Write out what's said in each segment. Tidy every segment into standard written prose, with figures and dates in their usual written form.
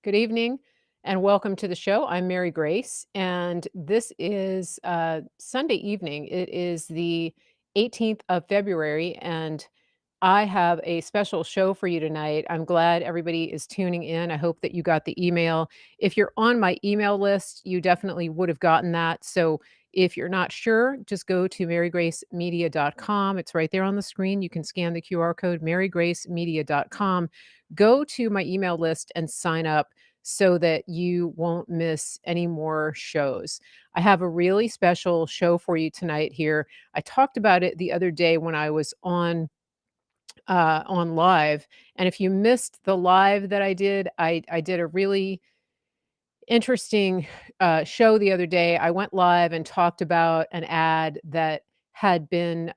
Good evening and welcome to the show. I'm Mary Grace, and this is Sunday evening. It is the 18th of February, and I have a special show for you tonight. I'm glad everybody is tuning in. I hope that you got the email. If you're on my email list, you definitely would have gotten that. So if you're not sure, just go to marygracemedia.com. It's right there on the screen. You can scan the QR code, marygracemedia.com. Go to my email list and sign up so that you won't miss any more shows. I have a really special show for you tonight here. I talked about it the other day when I was on live. And if you missed the live that I did a really interesting show the other day. I went live and talked about an ad that had been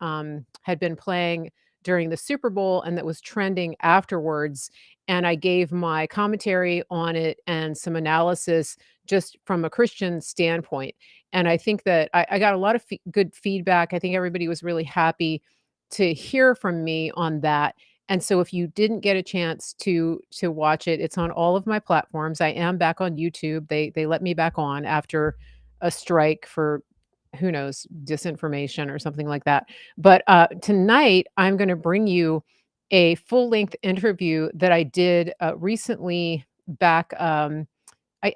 playing during the Super Bowl and that was trending afterwards. And I gave my commentary on it and some analysis just from a Christian standpoint. And I think that I got a lot of good feedback. I think everybody was really happy to hear from me on that. And so if you didn't get a chance to watch it, it's on all of my platforms. I am back on YouTube. They let me back on after a strike for who knows, disinformation or something like that. But tonight I'm going to bring you a full-length interview that I did recently back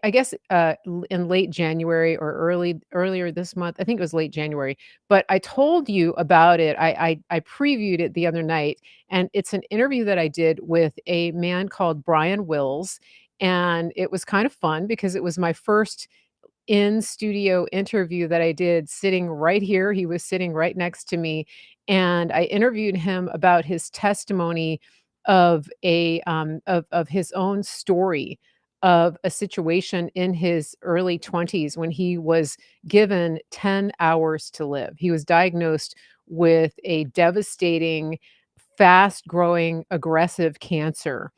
I guess, in late January or earlier this month. I think it was late January, but I told you about it. I previewed it the other night, and it's an interview that I did with a man called Brian Wills, and it was kind of fun because it was my first in-studio interview that I did sitting right here. He was sitting right next to me, and I interviewed him about his testimony of his own story of a situation in his early 20s when he was given 10 hours to live. He was diagnosed with a devastating, fast-growing, aggressive cancer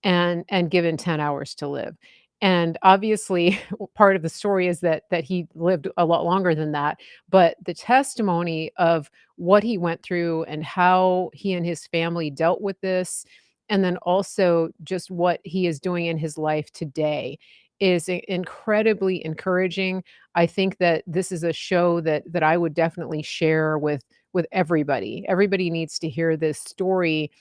and given 10 hours to live. And obviously, part of the story is that he lived a lot longer than that, but the testimony of what he went through and how he and his family dealt with this, and then also just what he is doing in his life today is incredibly encouraging. I think that this is a show that I would definitely share with everybody. Everybody needs to hear this story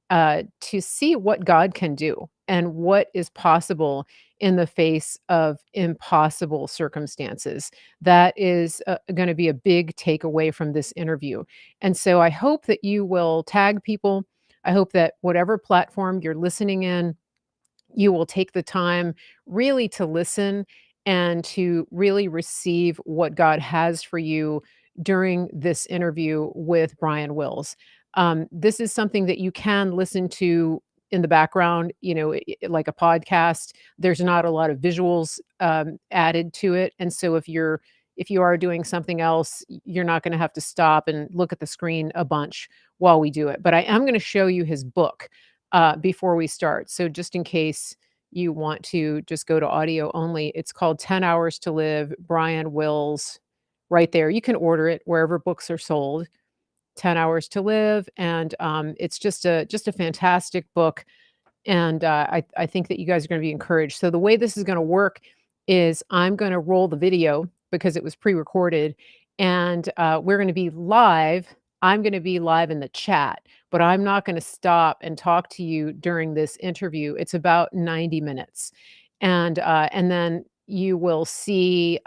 to see what God can do and what is possible in the face of impossible circumstances. That is going to be a big takeaway from this interview. And so I hope that you will tag people. I hope that whatever platform you're listening in, you will take the time really to listen and to really receive what God has for you during this interview with Brian Wills. This is something that you can listen to in the background, like a podcast. There's not a lot of visuals added to it, and so if you are doing something else, you're not going to have to stop and look at the screen a bunch while we do it. But I am going to show you his book before we start. So just in case you want to just go to audio only, it's called 10 Hours to Live, Brian Wills, right there. You can order it wherever books are sold. 10 Hours to Live, and it's just a fantastic book, and I think that you guys are going to be encouraged. So the way this is going to work is I'm going to roll the video because it was pre-recorded, and we're going to be live. I'm going to be live in the chat, but I'm not going to stop and talk to you during this interview. It's about 90 minutes, and then you will see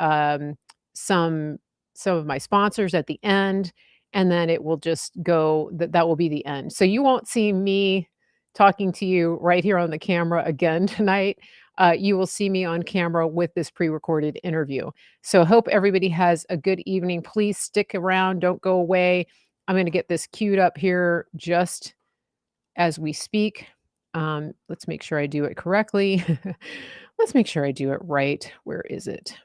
some some of my sponsors at the end, and then it will just go. That will be the end. So you won't see me talking to you right here on the camera again tonight. You will see me on camera with this pre-recorded interview. So I hope everybody has a good evening. Please stick around. Don't go away. I'm going to get this queued up here just as we speak. Let's make sure I do it correctly. Let's make sure I do it right. Where is it?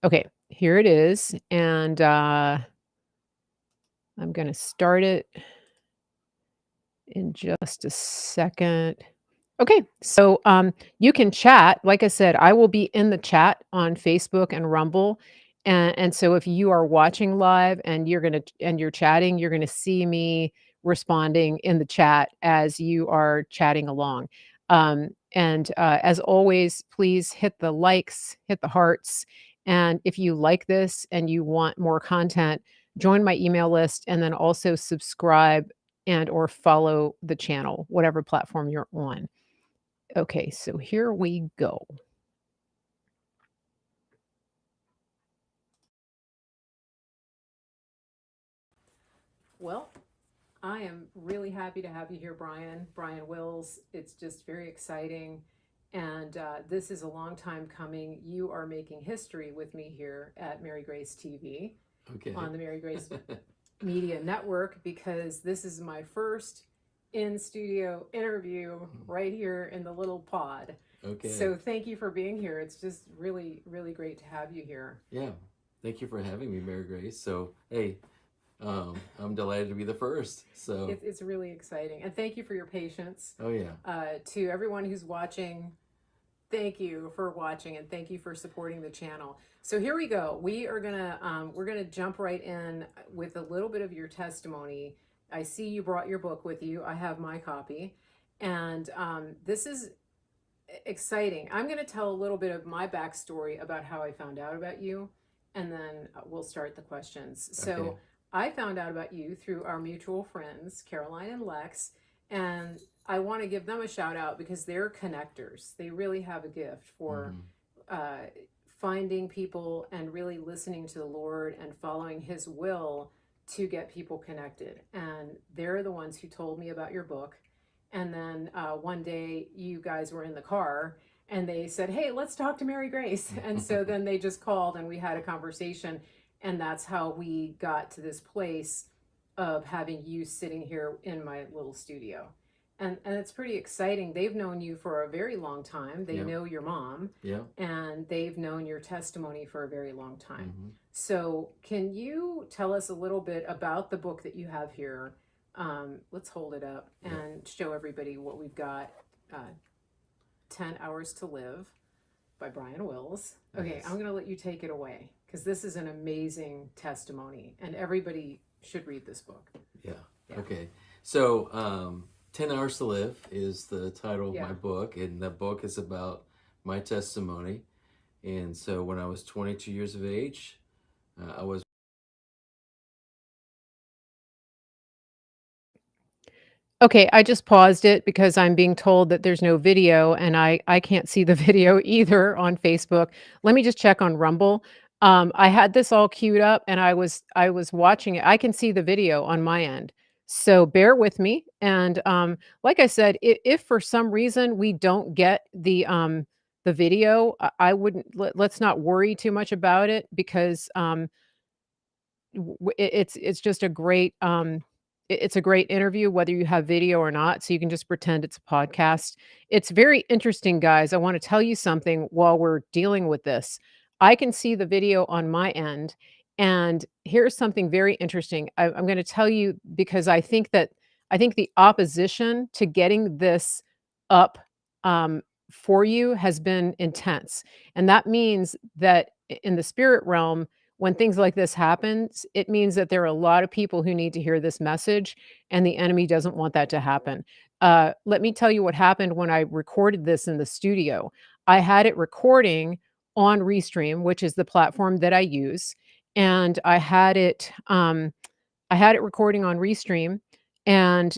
Okay, here it is. And I'm going to start it in just a second. Okay, so you can chat. Like I said, I will be in the chat on Facebook and Rumble, and so if you are watching live and you're chatting, you're gonna see me responding in the chat as you are chatting along. And as always, please hit the likes, hit the hearts. And if you like this and you want more content, join my email list and then also subscribe and or follow the channel, whatever platform you're on. Okay, so here we go. Well, I am really happy to have you here, Brian. Brian Wills. It's just very exciting. And this is a long time coming. You are making history with me here at Mary Grace TV Okay. on the Mary Grace Media Network because this is my first in studio interview right here in the little pod. Okay. So thank you for being here. It's just really, really great to have you here. Yeah. Thank you for having me, Mary Grace. So, hey, I'm delighted to be the first. So, It's really exciting. And thank you for your patience. oh yeah. To everyone who's watching, thank you for watching and thank you for supporting the channel. So here we go. We're gonna jump right in with a little bit of your testimony. I see you brought your book with you. I have my copy, and this is exciting. I'm going to tell a little bit of my backstory about how I found out about you, and then we'll start the questions. So Okay. I found out about you through our mutual friends, Caroline and Lex, and I want to give them a shout out because they're connectors. They really have a gift for finding people and really listening to the Lord and following His will to get people connected. And they're the ones who told me about your book. And then one day you guys were in the car and they said, "Hey, let's talk to Mary Grace." And so then they just called and we had a conversation. And that's how we got to this place of having you sitting here in my little studio. And it's pretty exciting. They've known you for a very long time. They Yeah. know your mom Yeah. and they've known your testimony for a very long time. Mm-hmm. So, can you tell us a little bit about the book that you have here? Let's hold it up and show everybody what we've got. 10 Hours to Live by Brian Wills. Okay, Yes. I'm going to let you take it away because this is an amazing testimony and everybody should read this book. Yeah. Yeah. Okay. So, 10 Hours to Live is the title of Yeah. my book, and the book is about my testimony. And so, when I was 22 years of age, I was. Okay, I just paused it because I'm being told that there's no video and I can't see the video either on Facebook. Let me just check on Rumble. I had this all queued up and I was watching it. I can see the video on my end. So bear with me. And like I said, if for some reason we don't get the video, I wouldn't let's not worry too much about it because it's just a great it's a great interview whether you have video or not, so you can just pretend it's a podcast. It's very interesting, guys. I want to tell you something while we're dealing with this. I can see the video on my end, and here's something very interesting. I'm going to tell you because I think the opposition to getting this up for you has been intense, and that means that in the spirit realm when things like this happens, it means that there are a lot of people who need to hear this message, and the enemy doesn't want that to happen. Let me tell you what happened when I recorded this in the studio. I had it recording on Restream, which is the platform that I use, and I had it recording on Restream, and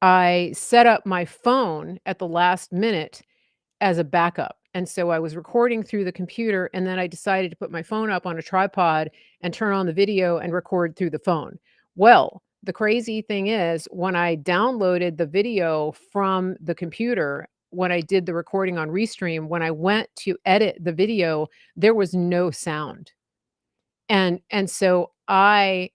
I set up my phone at the last minute as a backup. And so I was recording through the computer, and then I decided to put my phone up on a tripod and turn on the video and record through the phone. Well, the crazy thing is, when I downloaded the video from the computer, when I did the recording on Restream, when I went to edit the video, there was no sound. And so I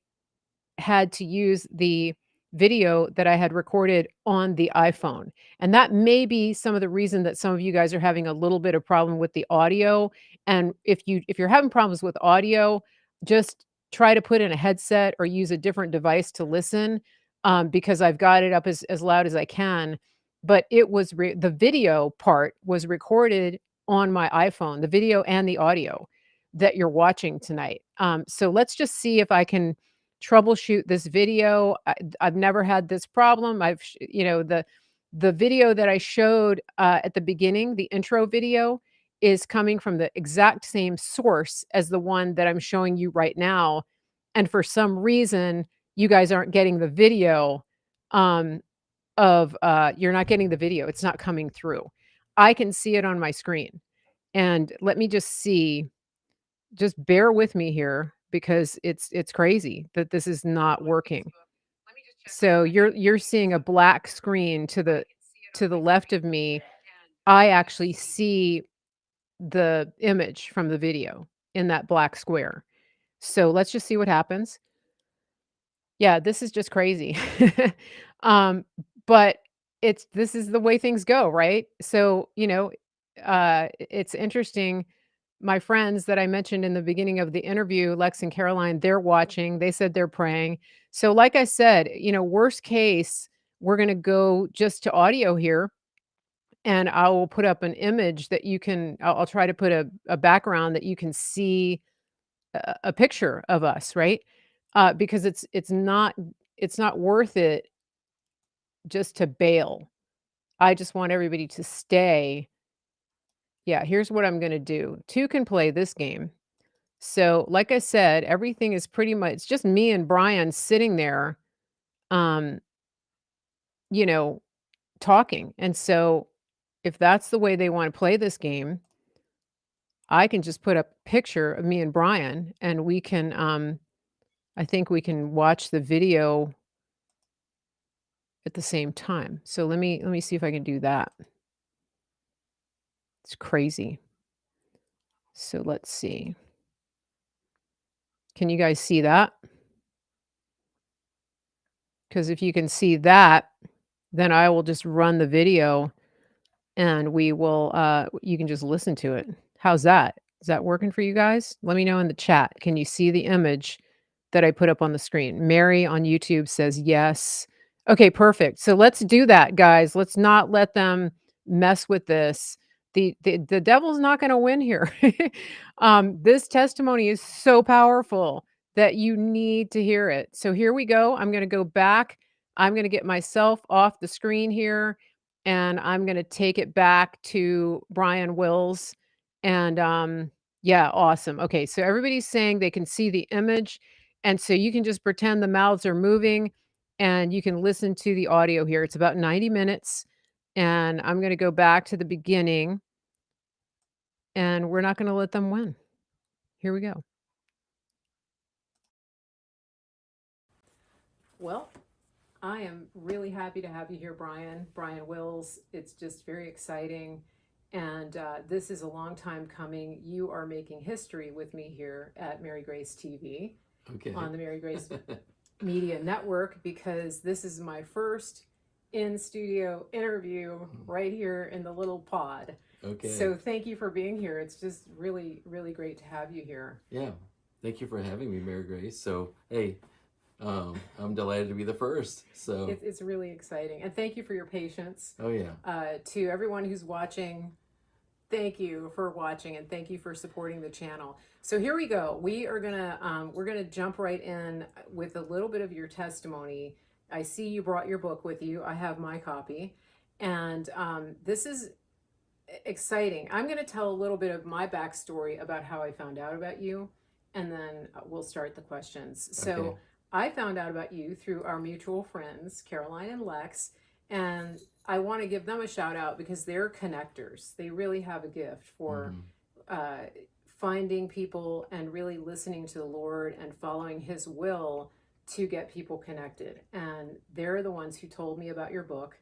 had to use the video that I had recorded on the iPhone. And that may be some of the reason that some of you guys are having a little bit of problem with the audio. And if you're having problems with audio, just try to put in a headset or use a different device to listen, because I've got it up as loud as I can. But the video part was recorded on my iPhone, the video and the audio that you're watching tonight. So let's just see if I can troubleshoot this video. I've never had this problem. The video that I showed, at the beginning, the intro video, is coming from the exact same source as the one that I'm showing you right now, and for some reason, you guys aren't getting the video, um, you're not getting the video, it's not coming through. I can see it on my screen, and let me just see, just bear with me here because it's crazy that this is not working. So you're seeing a black screen to the left of me. I actually see the image from the video in that black square. So let's just see what happens. Yeah, this is just crazy. Um, but this is the way things go, right? So, it's interesting. My friends that I mentioned in the beginning of the interview, Lex and Caroline, they're watching. They said they're praying. So, like I said, worst case, we're going to go just to audio here, and I will put up an image that I'll try to put a background that you can see a picture of us, right? Because it's not worth it just to bail. I just want everybody to stay. Yeah, here's what I'm going to do. Two can play this game. So, like I said, everything is pretty much it's just me and Brian sitting there, um, you know, talking. And so, if that's the way they want to play this game, I can just put up a picture of me and Brian, and we can, I think we can watch the video at the same time. So let me see if I can do that. It's crazy. So let's see. Can you guys see that? Because if you can see that, then I will just run the video and we will you can just listen to it. How's that? Is that working for you guys? Let me know in the chat. Can you see the image that I put up on the screen? Mary on YouTube says yes. Okay, perfect. So let's do that, guys. Let's not let them mess with this. The devil's not going to win here. This testimony is so powerful that you need to hear it. So here we go. I'm going to go back. I'm going to get myself off the screen here and I'm gonna take it back to Brian Wills, and, yeah, awesome. Okay, so everybody's saying they can see the image, and so you can just pretend the mouths are moving, and you can listen to the audio here. It's about 90 minutes, and I'm gonna go back to the beginning, and we're not gonna let them win. Here we go. Well, I am really happy to have you here, Brian Wills. It's just very exciting. And this is a long time coming. You are making history with me here at Mary Grace TV Okay. on the Mary Grace Media Network because this is my first in studio interview right here in the little pod. Okay. So thank you for being here. It's just really, really great to have you here. Yeah. Thank you for having me, Mary Grace. So, hey, I'm delighted to be the first. So, It's really exciting. And thank you for your patience. oh yeah. To everyone who's watching, thank you for watching and thank you for supporting the channel. So here we go. We're gonna jump right in with a little bit of your testimony. I see you brought your book with you. I have my copy, and this is exciting. I'm going to tell a little bit of my backstory about how I found out about you, and then we'll start the questions. So Okay. I found out about you through our mutual friends, Caroline and Lex, and I want to give them a shout out because they're connectors. They really have a gift for finding people and really listening to the Lord and following His will to get people connected. And they're the ones who told me about your book.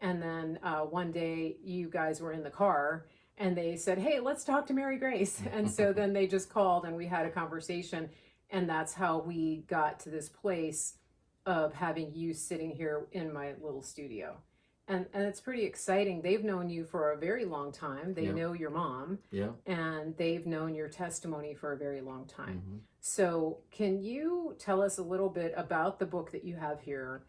And then one day you guys were in the car and they said, "Hey, let's talk to Mary Grace." And so then they just called and we had a conversation. And that's how we got to this place of having you sitting here in my little studio. And it's pretty exciting. They've known you for a very long time. They Yeah. know your mom. Yeah. And they've known your testimony for a very long time. Mm-hmm. So, can you tell us a little bit about the book that you have here?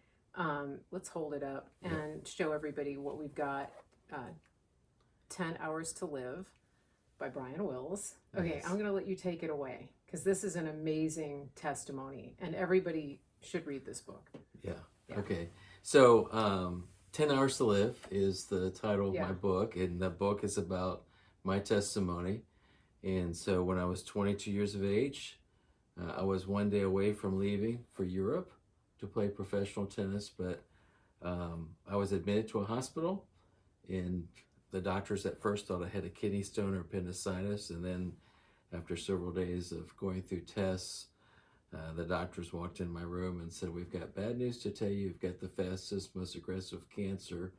Let's hold it up and show everybody what we've got. 10 Hours to Live by Brian Wills. Okay, Yes. I'm going to let you take it away because this is an amazing testimony and everybody should read this book. Yeah. Yeah. Okay. So, 10 Hours to Live is the title of my Yeah. book, and the book is about my testimony. And so when I was 22 years of age, I was one day away from leaving for Europe to play professional tennis, but I was admitted to a hospital, and the doctors at first thought I had a kidney stone or appendicitis, and then after several days of going through tests, the doctors walked in my room and said, "We've got bad news to tell you. You've got the fastest, most aggressive cancer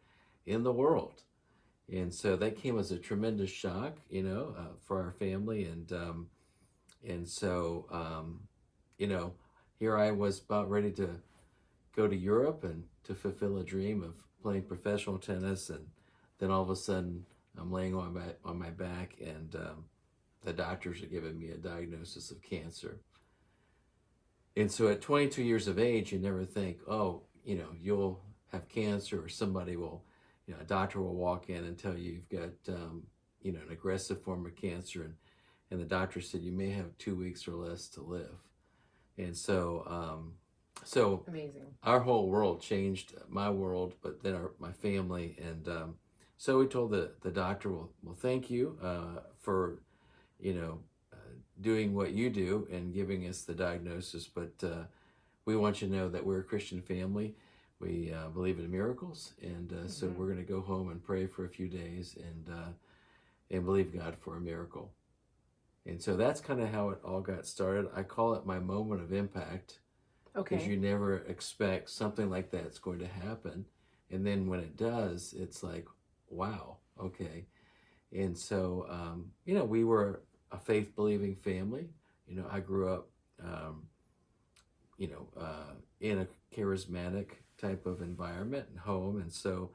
in the world." And so that came as a tremendous shock, for our family. And you know, here I was about ready to go to Europe and to fulfill a dream of playing professional tennis. And then all of a sudden, I'm laying on my back, and the doctors are giving me a diagnosis of cancer. And so at 22 years of age, you never think, oh, you'll have cancer, or somebody will, a doctor will walk in and tell you you've got, an aggressive form of cancer. And the doctor said you may have 2 weeks or less to live. And so Amazing. our whole world changed, my world, but then my family. And so we told the doctor, well, thank you for, you know, uh, doing what you do and giving us the diagnosis. But we want you to know that we're a Christian family. We believe in miracles. And so Mhm. we're going to go home and pray for a few days and believe God for a miracle. And so that's kind of how it all got started. I call it my moment of impact, because you Okay. never expect something like that's going to happen. And then when it does, it's like, wow, okay. And so, we were a faith believing family. I grew up, um, in a charismatic type of environment and home. And so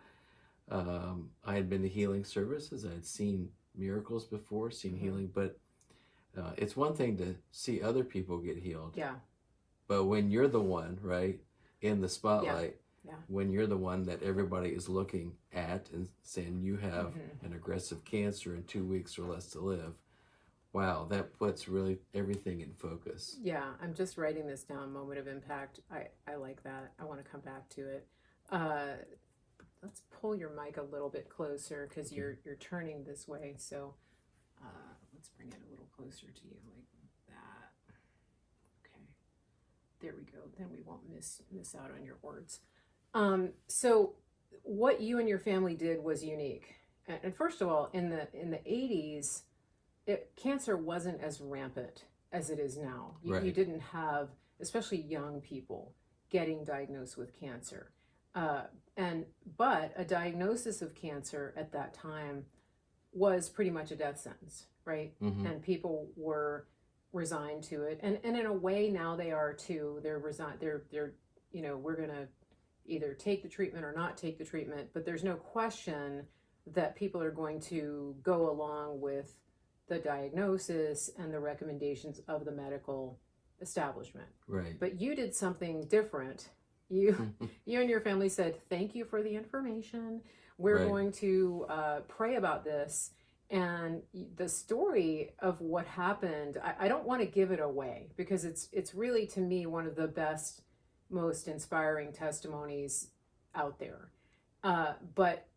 I had been to healing services. I had seen miracles before, seen Mhm. healing, but it's one thing to see other people get healed. Yeah. But when you're the one, right, in the Yeah. spotlight, Yeah. when you're the one that everybody is looking at and saying you have Mhm. an aggressive cancer and 2 weeks or less to live, wow, that puts really everything in focus. Yeah, I'm just writing this down. Moment of impact. I like that. I want to come back to it. Uh, let's pull your mic a little bit closer because Okay. you're turning this way. So let's bring it a little closer to you, like that. Okay, there we go. Then we won't miss out on your words. So what you and your family did was unique. And first of all, in the 80s, cancer wasn't as rampant as it is now. You Right. didn't have, especially young people, getting diagnosed with cancer. Uh, and but a diagnosis of cancer at that time was pretty much a death sentence, right? Mm-hmm. And people were resigned to it, and in a way now they are too. They're resigned. They're we're gonna either take the treatment or not take the treatment, but there's no question that people are going to go along with the diagnosis and the recommendations of the medical establishment. Right. But you did something different. You and your family said, thank you for the information. We're Right. going to pray about this. And the story of what happened, I don't want to give it away because it's really, to me, one of the best, most inspiring testimonies out there. But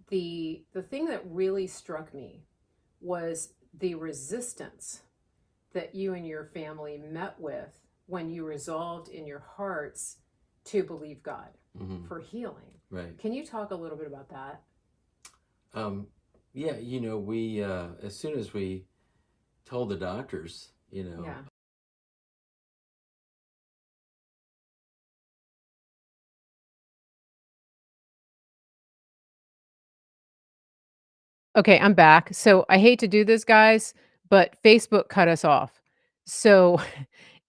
the thing that really struck me was the resistance that you and your family met with when you resolved in your hearts to believe God Mm-hmm. for healing. Right. Can you talk a little bit about that? Um, yeah, we, as soon as we told the doctors, Yeah. Okay, I'm back. So I hate to do this, guys, but Facebook cut us off. So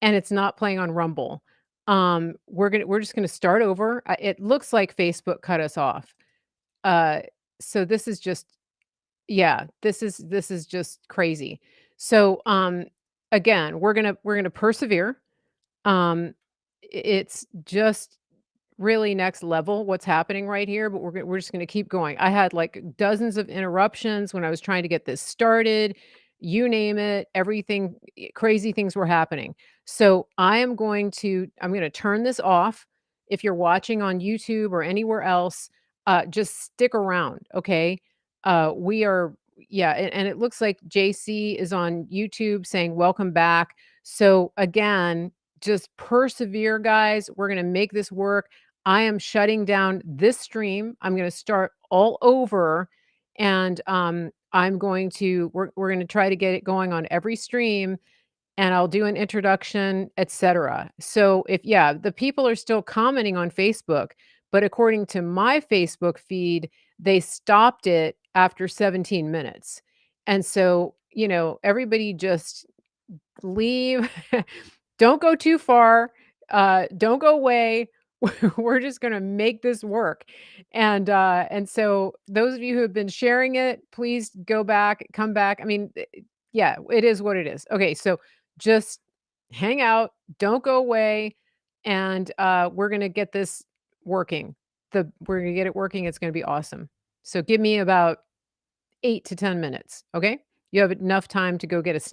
and it's not playing on Rumble. We're just gonna start over. It looks like Facebook cut us off. Uh, so this is just yeah, this is just crazy. So again, we're gonna persevere. It's just really next level what's happening right here, but we're just gonna keep going. I had, like, dozens of interruptions when I was trying to get this started, you name it, everything crazy things were happening. So, I'm gonna turn this off. If you're watching on YouTube or anywhere else, just stick around, okay? We are yeah, and it looks like JC is on YouTube saying, "Welcome back." So, again, just persevere, guys. We're gonna make this work. I am shutting down this stream. I'm gonna start all over, and, I'm going to we're gonna try to get it going on every stream, and I'll do an introduction, etcetera. So if yeah, the people are still commenting on Facebook, but according to my Facebook feed, they stopped it after 17 minutes. And so, everybody just leave. Don't go too far. Don't go away. We're just gonna make this work. And so those of you who have been sharing it, please go back, come back. I mean, yeah, it is what it is. Okay, so just hang out, don't go away, and we're gonna get this working. We're gonna get it working. It's gonna be awesome. So give me about 8 to 10 minutes. Okay, you have enough time to go get a snack.